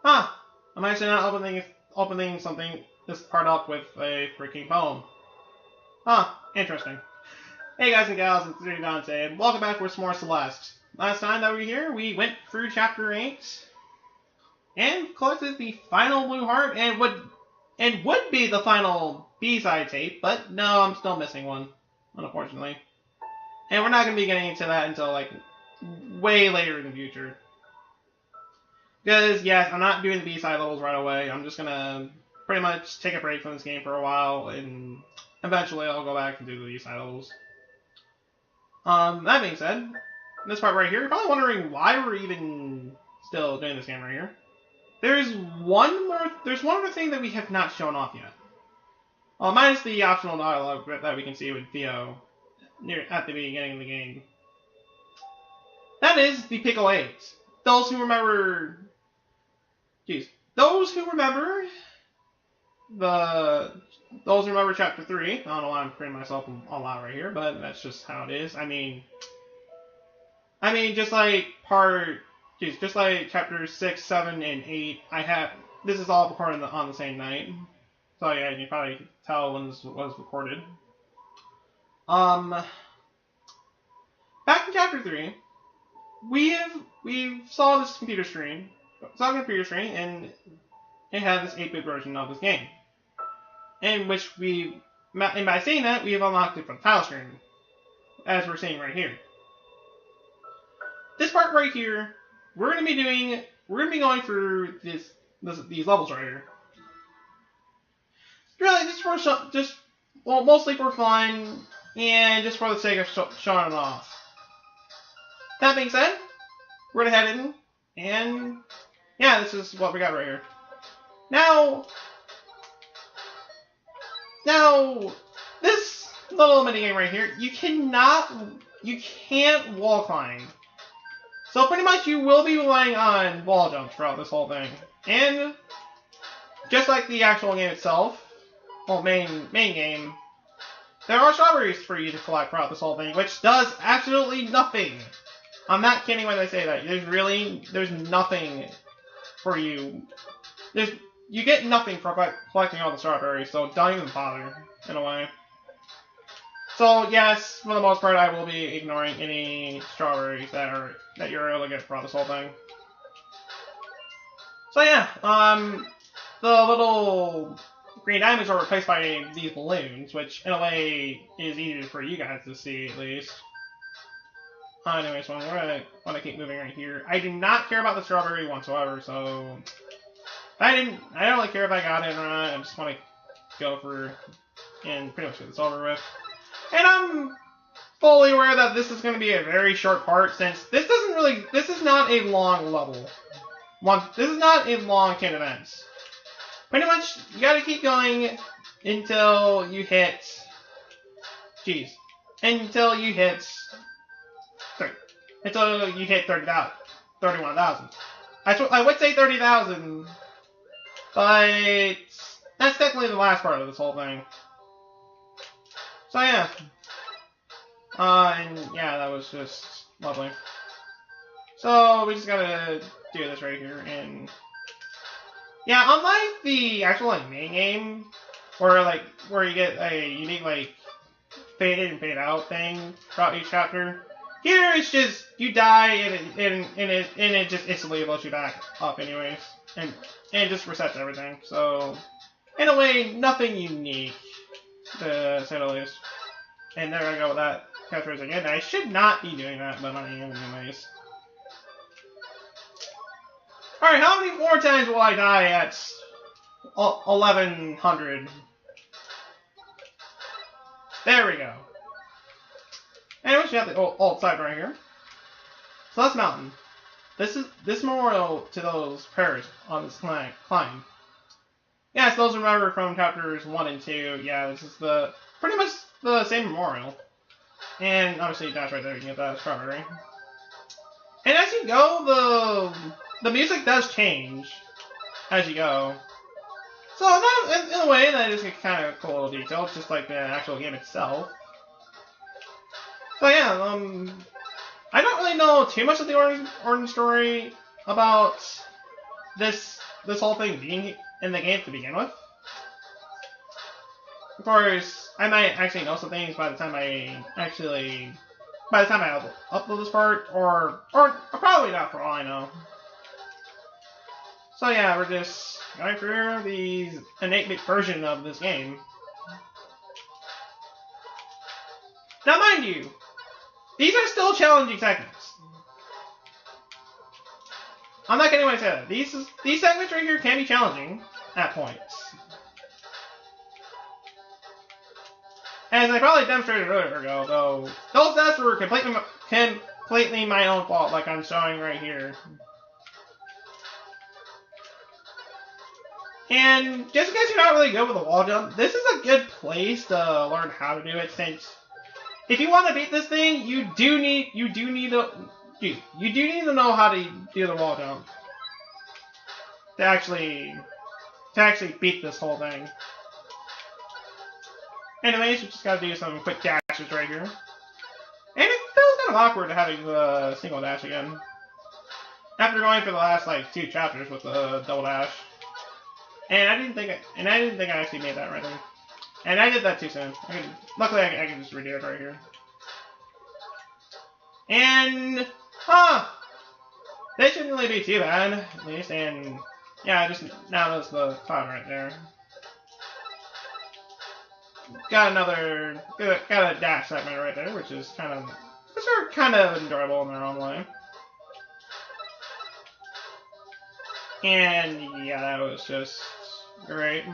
Huh. I'm actually not opening something this part up with a freaking poem. Huh. Interesting. Hey guys and gals, it's Dante, and welcome back for some more Celeste. Last time that we were here, we went through Chapter 8 and collected the final Blue Heart, and would be the final B-side tape, but no, I'm still missing one, unfortunately. And we're not going to be getting into that until, like, way later in the future. Because, yes, I'm not doing the B-side levels right away. I'm just going to pretty much take a break from this game for a while, and eventually I'll go back and do the B-side levels. That being said, this part right here, you're probably wondering why we're even still doing this game right here. There's one other thing that we have not shown off yet. Well, minus the optional dialogue that we can see with Theo at the beginning of the game. That is the Pico-8. Those who remember Chapter 3. I don't know why I'm putting myself all out right here, but that's just how it is. I mean, just like Chapters 6, 7, and 8, this is all recorded on the same night. So yeah, you can probably tell when this was recorded. Back in Chapter 3, we saw this computer screen, and it had this 8-bit version of this game, in which and by saying that, we have unlocked it from the title screen, as we're seeing right here. This part right here, we're gonna be going through these levels right here. Really, mostly for fun, and just for the sake of showing it off. That being said, we're gonna head in, and yeah, this is what we got right here. Now, this little minigame right here, you can't wall climb. So pretty much you will be relying on wall jumps throughout this whole thing. And just like the actual game itself, well, main game, there are strawberries for you to collect throughout this whole thing, which does absolutely nothing. I'm not kidding when I say that. There's nothing for you. You get nothing for collecting all the strawberries, so don't even bother, in a way. So yes, for the most part, I will be ignoring any strawberries that you're able to get throughout this whole thing. So yeah, the little green diamonds are replaced by these balloons, which in a way is easier for you guys to see, at least. Anyway, so we're gonna keep moving right here. I do not care about the strawberry whatsoever, so I don't really care if I got it or not. I just want to go for and pretty much get this over with. And I'm fully aware that this is going to be a very short part, since this is not a long level. This is not a long chain of events. Pretty much, you got to keep going until you hit 31,000. I would say 30,000, but that's technically the last part of this whole thing. So yeah. And yeah, that was just lovely. So we just gotta do this right here, and yeah, unlike the actual main game, where you get a unique fade in and fade out thing throughout each chapter, here it's just you die and it just instantly blows you back up anyways, and it just resets everything. So in a way, nothing unique, to say the least. And there I go with that catchphrase again. I should not be doing that, but I am anyways. Alright, how many more times will I die at 1100? There we go. Anyways, we have the old side right here. Celeste Mountain. This memorial to those prayers on this climb. Yes, those remember from chapters 1 and 2. Yeah, this is pretty much the same memorial. And obviously, that's right there. You can get that strawberry. And as you go, the music does change as you go. So in a way, that is a kind of cool detail, just like the actual game itself. So yeah, I don't really know too much of the origin story about this whole thing being in the game to begin with. Of course, I might actually know some things by the time I upload this part, or probably not for all I know. So yeah, we're just going through the 8-bit version of this game. Now, mind you, these are still challenging segments. I'm not kidding when I say that. These segments right here can be challenging at points. As I probably demonstrated earlier ago, though, those deaths were completely my own fault, like I'm showing right here. And just in case you're not really good with a wall jump, this is a good place to learn how to do it, since if you want to beat this thing, you do need to know how to do the wall jump to actually beat this whole thing. Anyways, we just gotta do some quick dashes right here. And it feels kind of awkward having the single dash again. After going for the last like 2 chapters with the double dash. And I didn't think I actually made that right there. And I did that too soon. Luckily I can just redo it right here. And this shouldn't really be too bad, at least, and yeah, just now there's the cloud right there. Got a dash segment right there, which are kind of enjoyable in their own way. And yeah, that was just great.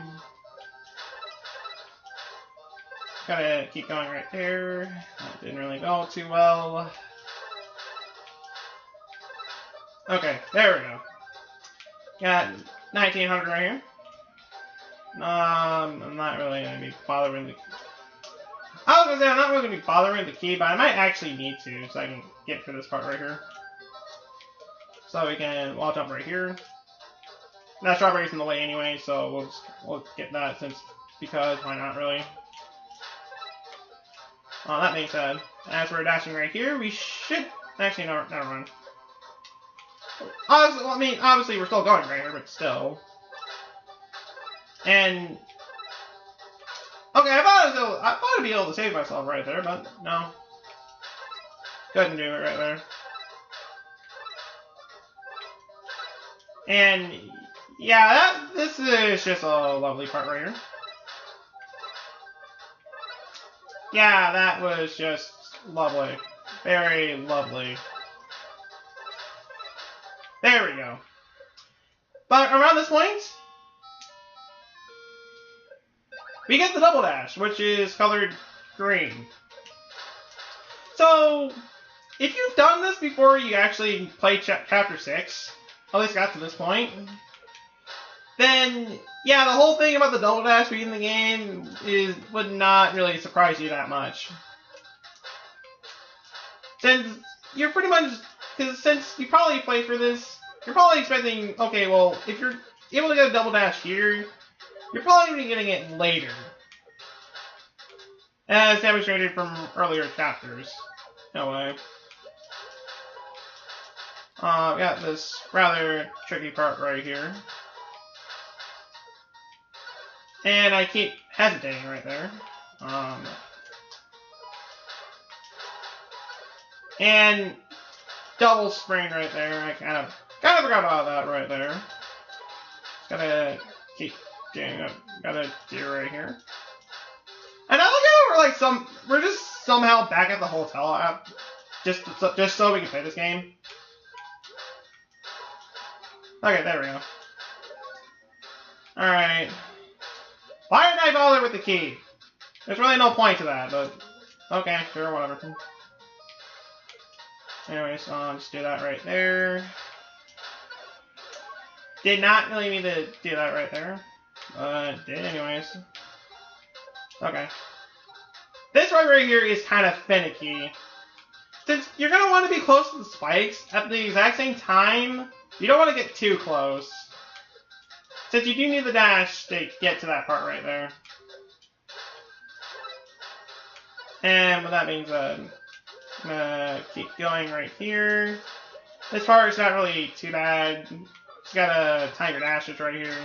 Gotta keep going right there. That didn't really go too well. Okay, there we go. Got 1900 right here. I'm not really gonna be bothering the. I was gonna say I'm not really gonna be bothering the key, but I might actually need to, so I can get through this part right here. So we can wall jump right here. That strawberry's in the way anyway, so we'll get that because why not really? That being said, as we're dashing right here, we should actually never mind. Obviously we're still going right here, but still. And okay, I thought I'd be able to save myself right there, but no, couldn't do it right there. And yeah, this is just a lovely part right here. Yeah, that was just lovely. Very lovely. There we go. But around this point, we get the double dash, which is colored green. So, if you've done this before you actually played Chapter 6, at least got to this point, then, yeah, the whole thing about the double dash being in the game would not really surprise you that much. Since you're pretty much, since you probably played for this, you're probably expecting, okay, well, if you're able to get a double dash here, you're probably going to be getting it later. As demonstrated from earlier chapters. No way. We got this rather tricky part right here. And I keep hesitating right there. And double spring right there. I kind of forgot about that right there. Gotta keep doing it. Gotta do right here. And I like how we're just somehow back at the hotel app, just so we can play this game. Okay, there we go. All right. Why did I bother with the key? There's really no point to that, but okay, sure, whatever. Anyways, I'll just do that right there. Did not really mean to do that right there, but did anyways. Okay. This right here is kind of finicky. Since you're going to want to be close to the spikes at the exact same time, you don't want to get too close. Since you do need the dash to get to that part right there. And with that being said, I'm going to keep going right here. This part is not really too bad. Just gotta time your dashes right here.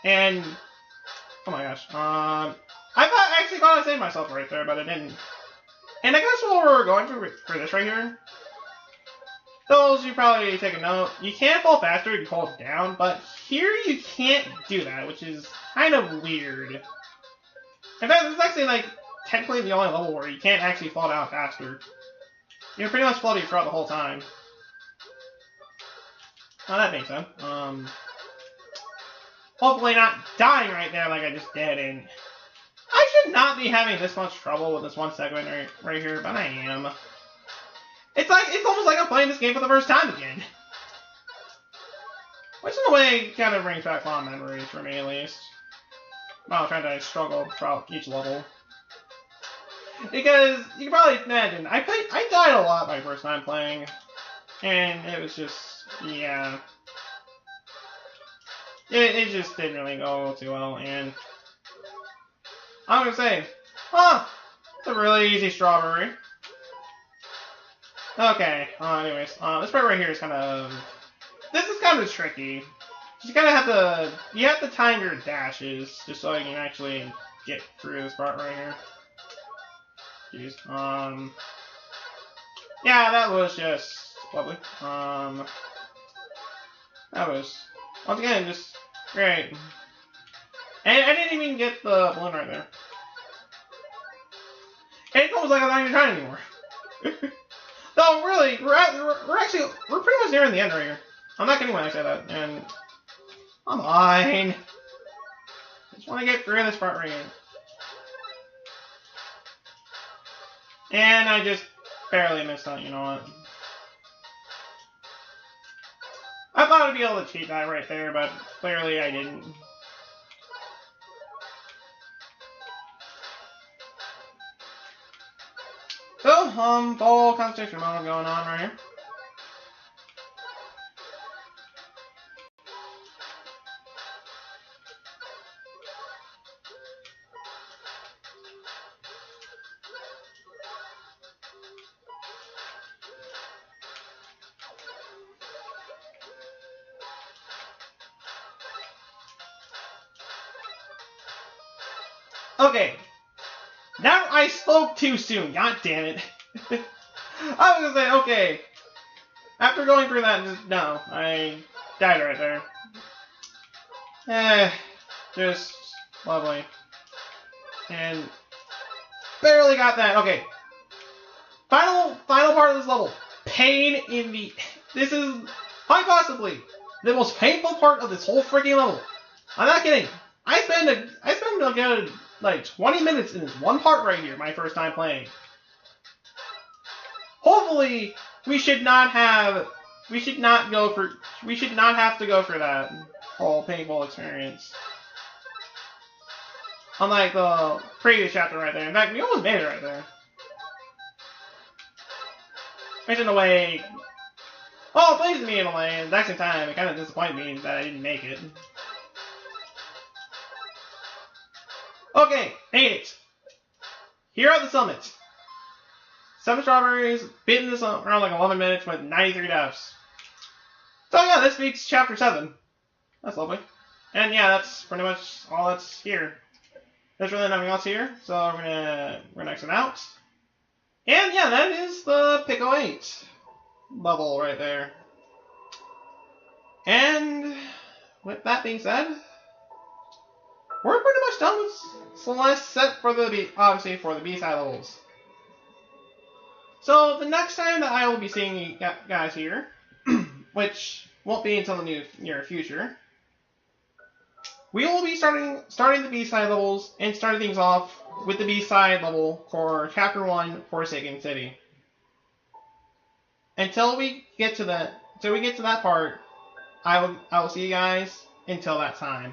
And oh my gosh, I actually thought I saved myself right there, but I didn't. And I guess what we're going for this right here, those you probably take a note. You can fall faster if you hold it down, but here you can't do that, which is kind of weird. In fact, it's actually like technically the only level where you can't actually fall down faster. You're pretty much floating throughout the whole time. Well, that makes sense. Hopefully not dying right there like I just did, and I should not be having this much trouble with this one segment right here, but I am. It's almost like I'm playing this game for the first time again. Which in a way kind of brings back fond memories for me at least. While I'm trying to struggle throughout each level. Because you can probably imagine, I died a lot my first time playing. And it was just, yeah. It just didn't really go too well, and I'm gonna say, it's a really easy strawberry. Okay, anyways, this part right here is kind of tricky. You kind of have to time your dashes, just so you can actually get through this part right here. Jeez, yeah, that was just lovely. That was, once again, just great. And I didn't even get the balloon right there. And it's almost like I'm not even trying anymore. No, really, we're pretty much nearing the end right here. I'm not kidding when I say that, and I'm fine. I just want to get through this part right here. And I just barely missed that, you know what? I thought I'd be able to cheat that right there, but clearly I didn't. So, full concentration mode going on right here. Okay, now I spoke too soon, god damn it. I was gonna say, okay, after going through that, no, I died right there. Just lovely. And barely got that, okay. Final part of this level, pain in the, this is quite possibly the most painful part of this whole freaking level. I'm not kidding. I spent like 20 minutes in this one part right here, my first time playing. Hopefully, we should not have to go for that whole painful experience. Unlike the previous chapter right there. In fact, we almost made it right there. Which in a way, well, it pleases me in a way, and at the same time, it kind of disappointed me that I didn't make it. Okay, made it. Here are the summits. 7 strawberries, beaten this around like 11 minutes with 93 deaths. So yeah, this beats chapter 7. That's lovely. And yeah, that's pretty much all that's here. There's really nothing else here, so we're gonna exit out. And yeah, that is the Pico-8 level right there. And with that being said, we're pretty much done with Celeste, set for the obviously for the B-side levels. So the next time that I will be seeing you guys here, which won't be until the near future, we will be starting the B-side levels and starting things off with the B-side level for Chapter 1, Forsaken City. Until we get to that part, I will see you guys until that time.